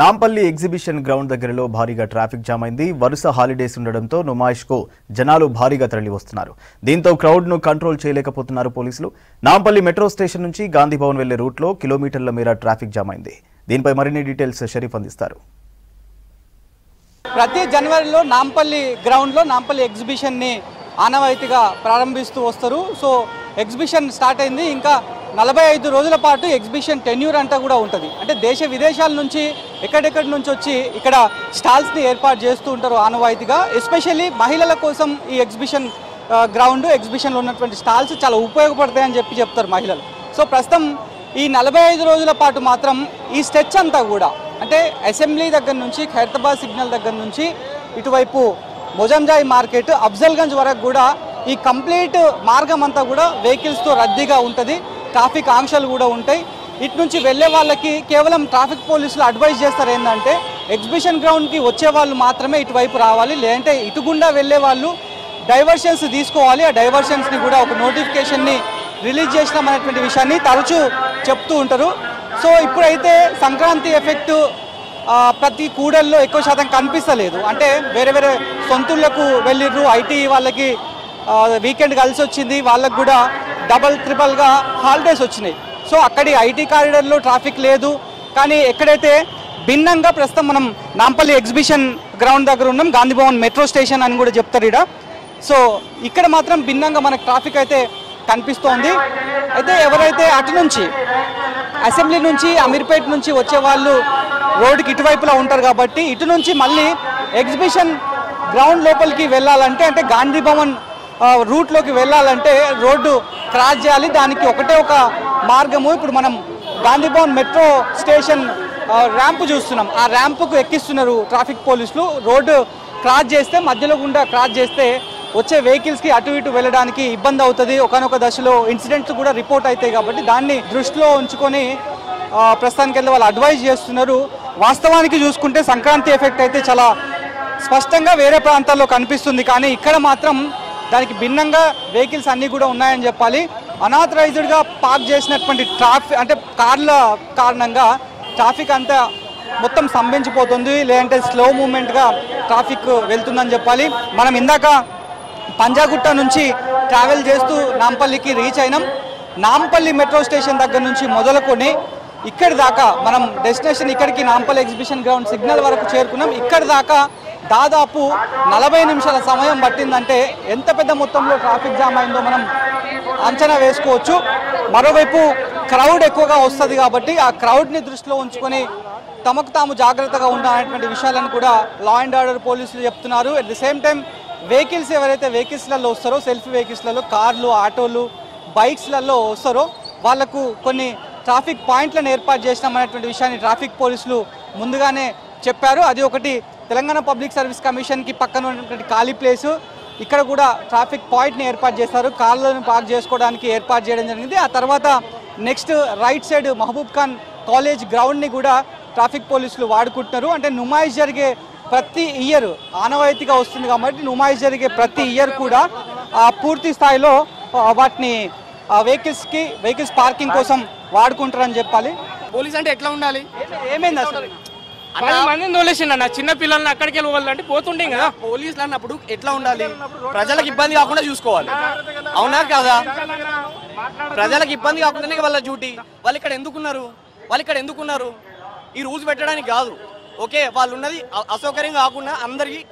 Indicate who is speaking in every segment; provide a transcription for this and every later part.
Speaker 1: Nampally exhibition ground దగ్గరలో భారీగా traffic jam అయింది. వరుస హాలిడేస్ ఉండడంతో నుమాయిష్కు జనాలు భారీగా తరలి వస్తున్నారు. దీంతో క్రౌడ్ ను కంట్రోల్ చేయలేకపోతున్నారు పోలీసులు. నాంపల్లి మెట్రో స్టేషన్ నుంచి గాంధీ భవన్ వెళ్లే రూట్లో కిలోమీటర్ల మేర ట్రాఫిక్ జామ్ అయింది. దీనిపై మరిన్ని డీటెయిల్స్ షరీఫ్ అందిస్తారు.
Speaker 2: ప్రతి జనవరిలో నాంపల్లి గ్రౌండ్లో నాంపల్లి ఎగ్జిబిషన్ని ఆనవాయితీగా ప్రారంభిస్తూ వస్తారు. సో ఎగ్జిబిషన్ స్టార్ట్ అయింది. ఇంకా 45 రోజుల పాటు ఎగ్జిబిషన్ టెన్యూర్ అంతా కూడా ఉంటుంది. అంటే దేశ విదేశాల నుంచి ఎక్కడెక్కడి నుంచి వచ్చి ఇక్కడ స్టాల్స్ని ఏర్పాటు చేస్తూ ఉంటారు ఆనవాయితీగా. ఎస్పెషల్లీ మహిళల కోసం ఈ ఎగ్జిబిషన్ గ్రౌండ్ ఎగ్జిబిషన్లో ఉన్నటువంటి స్టాల్స్ చాలా ఉపయోగపడతాయని చెప్తారు మహిళలు. సో ప్రస్తుతం ఈ 45 రోజుల పాటు మాత్రం ఈ స్ట్రెచ్ అంతా కూడా అంటే అసెంబ్లీ దగ్గర నుంచి ఖైరతాబాద్ సిగ్నల్ దగ్గర నుంచి ఇటువైపు మొజంజాయి మార్కెట్ అఫ్జల్గంజ్ వరకు కూడా ఈ కంప్లీట్ మార్గం అంతా కూడా వెహికల్స్తో రద్దీగా ఉంటుంది. ట్రాఫిక్ ఆంక్షలు కూడా ఉంటాయి. ఇటు నుంచి వెళ్ళే వాళ్ళకి కేవలం ట్రాఫిక్ పోలీసులు అడ్వైజ్ చేస్తారు ఏంటంటే ఎగ్జిబిషన్ గ్రౌండ్కి వచ్చే వాళ్ళు మాత్రమే ఇటువైపు రావాలి, లేదంటే ఇటుగుండా వెళ్ళే వాళ్ళు డైవర్షన్స్ తీసుకోవాలి. ఆ డైవర్షన్స్ని కూడా ఒక నోటిఫికేషన్ని రిలీజ్ చేసినామనేటువంటి విషయాన్ని తరచూ చెప్తూ ఉంటారు. సో ఇప్పుడైతే సంక్రాంతి ఎఫెక్ట్ ప్రతి కూడల్లో ఎక్కువ శాతం కనిపిస్తలేదు. అంటే వేరే వేరే సొంతూళ్ళకు వెళ్ళిర్రు, ఐటీ వాళ్ళకి వీకెండ్ కలిసి వచ్చింది, వాళ్ళకు కూడా డబల్ ట్రిపుల్గా హాలిడేస్ వచ్చినాయి. సో అక్కడి ఐటీ కారిడార్లో ట్రాఫిక్ లేదు. కానీ ఎక్కడైతే భిన్నంగా ప్రస్తుతం మనం నాంపల్లి ఎగ్జిబిషన్ గ్రౌండ్ దగ్గర ఉన్నాం, గాంధీ భవన్ మెట్రో స్టేషన్ అని కూడా చెప్తారు ఇక్కడ. సో ఇక్కడ మాత్రం భిన్నంగా మనకు ట్రాఫిక్ అయితే కనిపిస్తోంది. అయితే ఎవరైతే అటు నుంచి అసెంబ్లీ నుంచి అమీర్పేట్ నుంచి వచ్చే వాళ్ళు రోడ్డుకి ఇటువైపులా ఉంటారు కాబట్టి ఇటు నుంచి మళ్ళీ ఎగ్జిబిషన్ గ్రౌండ్ లోపలికి వెళ్ళాలంటే అంటే గాంధీ భవన్ రూట్లోకి వెళ్ళాలంటే రోడ్డు క్రాస్ చేయాలి. దానికి ఒకటే ఒక మార్గము. ఇప్పుడు మనం Gandhi Bhavan metro station ramp చూస్తున్నాం. ఆ ర్యాంపుకు ఎక్కిస్తున్నారు ట్రాఫిక్ పోలీసులు. రోడ్డు క్రాస్ చేస్తే మధ్యలో గుండా క్రాస్ చేస్తే వచ్చే వెహికల్స్కి అటు ఇటు వెళ్ళడానికి ఇబ్బంది అవుతుంది. ఒకనొక దశలో ఇన్సిడెంట్స్ కూడా రిపోర్ట్ అవుతాయి కాబట్టి దాన్ని దృష్టిలో ఉంచుకొని ప్రస్తుతానికి వెళ్ళి వాళ్ళు అడ్వైజ్ చేస్తున్నారు. వాస్తవానికి చూసుకుంటే సంక్రాంతి ఎఫెక్ట్ అయితే చాలా స్పష్టంగా వేరే ప్రాంతాల్లో కనిపిస్తుంది. కానీ ఇక్కడ మాత్రం దానికి భిన్నంగా వెహికల్స్ అన్నీ కూడా ఉన్నాయని చెప్పాలి. అనాథరైజ్డ్గా పార్క్ చేసినటువంటి ట్రాఫిక్ అంటే కార్ల కారణంగా ట్రాఫిక్ అంతా మొత్తం స్తంభించిపోతుంది, లేదంటే స్లో మూమెంట్గా ట్రాఫిక్ వెళ్తుందని చెప్పాలి. మనం ఇందాక పంజాగుట్ట నుంచి ట్రావెల్ చేస్తూ నాంపల్లికి రీచ్ అయినాం. నాంపల్లి మెట్రో స్టేషన్ దగ్గర నుంచి మొదలుకొని ఇక్కడి దాకా మనం డెస్టినేషన్ ఇక్కడికి నాంపల్లి ఎగ్జిబిషన్ గ్రౌండ్ సిగ్నల్ వరకు చేరుకున్నాం. ఇక్కడి దాకా దాదాపు 40 నిమిషాల సమయం పట్టిందంటే ఎంత పెద్ద మొత్తంలో ట్రాఫిక్ జామ్ అయిందో మనం అంచనా వేసుకోవచ్చు. మరోవైపు క్రౌడ్ ఎక్కువగా వస్తుంది కాబట్టి ఆ క్రౌడ్ని దృష్టిలో ఉంచుకొని తమకు తాము జాగ్రత్తగా ఉండాలనేటువంటి విషయాలను కూడా లా అండ్ ఆర్డర్ పోలీసులు చెప్తున్నారు. At the same time vehicles ఎవరైతే వెహికల్స్లలో వస్తారో సెల్ఫ్ వెహికల్స్లలో కార్లు, ఆటోలు, బైక్స్లలో వస్తారో వాళ్లకు కొన్ని ట్రాఫిక్ పాయింట్లను ఏర్పాటు చేసినామనేటువంటి విషయాన్ని ట్రాఫిక్ పోలీసులు ముందుగానే చెప్పారు. అది ఒకటి తెలంగాణ పబ్లిక్ సర్వీస్ కమిషన్కి పక్కన ఉన్నటువంటి ఖాళీ ప్లేసు, ఇక్కడ కూడా ట్రాఫిక్ పాయింట్ని ఏర్పాటు చేస్తారు. కార్లను పార్క్ చేసుకోవడానికి ఏర్పాటు చేయడం జరిగింది. ఆ తర్వాత next right side Mahbub Khan college గ్రౌండ్ని కూడా ట్రాఫిక్ పోలీసులు వాడుకుంటున్నారు. అంటే నుమాయిష్ జరిగే ప్రతి ఇయర్ ఆనవాయితీగా వస్తుంది కాబట్టి నుమాయిష్ జరిగే ప్రతి ఇయర్ కూడా పూర్తి స్థాయిలో వాటిని వెహికల్స్ పార్కింగ్ కోసం వాడుకుంటారని చెప్పాలి.
Speaker 3: పోలీస్ అంటే ఎట్లా ఉండాలి?
Speaker 2: ఏమైంది అసలు?
Speaker 3: 10 మందిని తోలేసిండ చిన్న పిల్లల్ని అక్కడికి వెళ్ళాలంటే పోతుండే కదా. పోలీసులు అన్నప్పుడు ఎట్లా ఉండాలి? ప్రజలకు ఇబ్బంది కాకుండా చూసుకోవాలి, అవునా కదా? ప్రజలకు ఇబ్బంది కాకుండానే వాళ్ళ డ్యూటీ. వాళ్ళు ఇక్కడ ఎందుకున్నారు? ఈ రూల్స్ పెట్టడానికి కాదు. ఓకే, వాళ్ళు ఉన్నది అసౌకర్యం కాకుండా అందరికి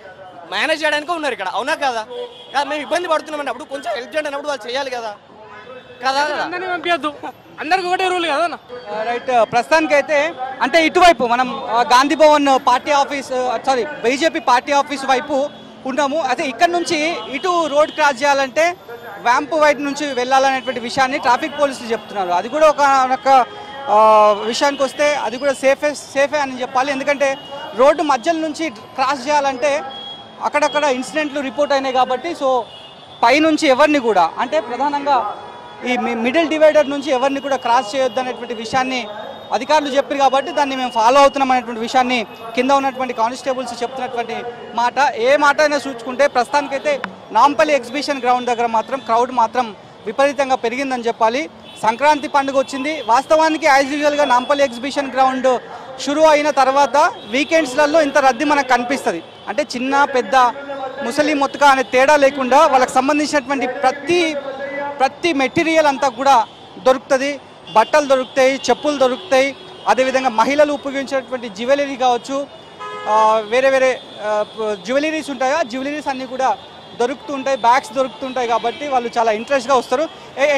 Speaker 3: మేనేజ్ చేయడానికి ఉన్నారు ఇక్కడ, అవునా కదా? మేము ఇబ్బంది పడుతున్నాం అన్నప్పుడు కొంచెం హెల్ప్ చేయండి అన్నప్పుడు వాళ్ళు చేయాలి కదా.
Speaker 4: అందరినీ పంపించద్దు, అందరికి ఒకటే రూల్ కదా.
Speaker 2: రైట్. ప్రస్తుతానికి అయితే అంటే ఇటువైపు మనం Gandhi Bhavan party office BJP party office వైపు ఉన్నాము. అయితే ఇక్కడ నుంచి ఇటు రోడ్ క్రాస్ చేయాలంటే వ్యాంపు వైపు నుంచి వెళ్ళాలనేటువంటి విషయాన్ని ట్రాఫిక్ పోలీసులు చెప్తున్నారు. అది కూడా ఒక విషయానికి వస్తే అది కూడా సేఫే అని చెప్పాలి. ఎందుకంటే రోడ్డు మధ్యలో నుంచి క్రాస్ చేయాలంటే అక్కడక్కడ ఇన్సిడెంట్లు రిపోర్ట్ అయినాయి కాబట్టి సో పైనుంచి ఎవరిని కూడా అంటే ప్రధానంగా ఈ మిడిల్ డివైడర్ నుంచి ఎవరిని కూడా క్రాస్ చేయొద్దు అనేటువంటి విషయాన్ని అధికారులు చెప్పారు కాబట్టి దాన్ని మేము ఫాలో అవుతున్నాం అనేటువంటి విషయాన్ని కింద ఉన్నటువంటి కానిస్టేబుల్స్ చెప్తున్నటువంటి మాట. ఏ మాట అయినా చూసుకుంటే ప్రస్తుతానికైతే నాంపల్లి ఎగ్జిబిషన్ గ్రౌండ్ దగ్గర మాత్రం క్రౌడ్ మాత్రం విపరీతంగా పెరిగిందని చెప్పాలి. సంక్రాంతి పండుగ వచ్చింది. వాస్తవానికి యాజ్ యూజువల్గా నాంపల్లి ఎగ్జిబిషన్ గ్రౌండ్ షురూ అయిన తర్వాత వీకెండ్స్లలో ఇంత రద్దీ మనకు కనిపిస్తుంది. అంటే చిన్న పెద్ద ముసలి మొత్తక అనే తేడా లేకుండా వాళ్ళకి సంబంధించినటువంటి ప్రతి మెటీరియల్ అంతా కూడా దొరుకుతుంది. బట్టలు దొరుకుతాయి, చెప్పులు దొరుకుతాయి, అదేవిధంగా మహిళలు ఉపయోగించేటువంటి జ్యువెలరీ కావచ్చు, వేరే వేరే జ్యువెలరీస్ ఉంటాయి. ఆ జ్యువెలరీస్ అన్నీ కూడా దొరుకుతుంటాయి, బ్యాగ్స్ దొరుకుతుంటాయి. కాబట్టి వాళ్ళు చాలా ఇంట్రెస్ట్గా వస్తారు.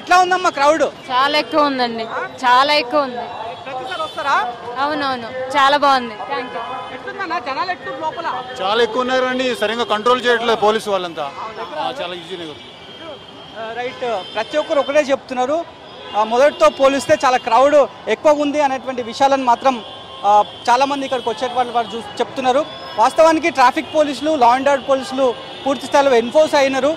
Speaker 2: ఎట్లా ఉందమ్మా క్రౌడ్?
Speaker 5: చాలా ఎక్కువ ఉందండి, చాలా ఎక్కువ ఉంది.
Speaker 2: ప్రతిసారి వస్తారా?
Speaker 5: అవునవును, చాలా బాగుంది.
Speaker 2: ఎట్లుందన్నా జనాలు ఎక్కువ లోపల?
Speaker 6: చాలా ఎక్కువ ఉన్నారండి, సరిగ్గా కంట్రోల్ చేయట్లేదు పోలీసు వాళ్ళంతా. చాలా ఈజీగా
Speaker 2: రైట్. ప్రతి ఒక్కరు ఒకటే చెప్తున్నారు, మొదటితో పోలిస్తే చాలా క్రౌడ్ ఎక్కువ ఉంది అనేటువంటి విషయాలను మాత్రం చాలామంది ఇక్కడికి వచ్చేటువంటి వాళ్ళు చెప్తున్నారు. వాస్తవానికి ట్రాఫిక్ పోలీసులు, లా అండ్ ఆర్డర్ పోలీసులు పూర్తి స్థాయిలో ఎన్ఫోర్స్ అయినారు.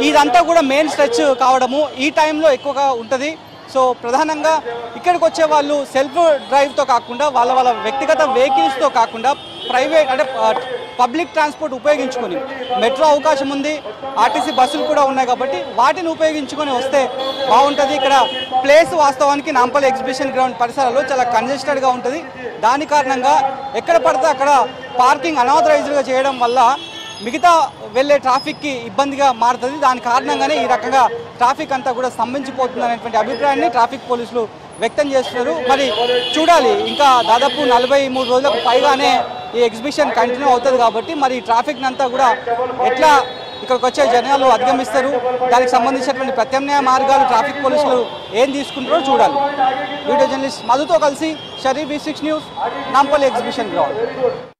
Speaker 2: ఇదంతా కూడా మెయిన్ స్ట్రెచ్ కావడము ఈ టైంలో ఎక్కువగా ఉంటుంది. సో ప్రధానంగా ఇక్కడికి వచ్చే వాళ్ళు సెల్ఫ్ డ్రైవ్తో కాకుండా వాళ్ళ వ్యక్తిగత వెహికల్స్తో కాకుండా ప్రైవేట్ అంటే పబ్లిక్ ట్రాన్స్పోర్ట్ ఉపయోగించుకొని, మెట్రో అవకాశం ఉంది, ఆర్టీసీ బస్సులు కూడా ఉన్నాయి కాబట్టి వాటిని ఉపయోగించుకొని వస్తే బాగుంటుంది. ఇక్కడ ప్లేస్ వాస్తవానికి నాంపల్లి ఎగ్జిబిషన్ గ్రౌండ్ పరిసరాల్లో చాలా కంజెస్టెడ్గా ఉంటుంది. దాని కారణంగా ఎక్కడ పడితే అక్కడ పార్కింగ్ అనాథరైజ్డ్గా చేయడం వల్ల మిగతా వెళ్ళే ట్రాఫిక్కి ఇబ్బందిగా మారుతుంది. దాని కారణంగానే ఈ రకంగా ట్రాఫిక్ అంతా కూడా స్తంభించిపోతుంది అనేటువంటి అభిప్రాయాన్ని ట్రాఫిక్ పోలీసులు వ్యక్తం చేస్తున్నారు. మరి చూడాలి, ఇంకా దాదాపు 43 రోజులకు పైగానే ఈ ఎగ్జిబిషన్ కంటిన్యూ అవుతుంది కాబట్టి మరి ఈ ట్రాఫిక్ అంతా కూడా ఎట్లా ఇక్కడికి వచ్చే జనాలు అధిగమిస్తారు, దానికి సంబంధించినటువంటి ప్రత్యామ్నాయ మార్గాలు ట్రాఫిక్ పోలీసులు ఏం తీసుకుంటారో చూడాలి. వీడియో జర్నలిస్ట్ మధుతో కలిసి Sharif, V6 news, Nampally exhibition ground.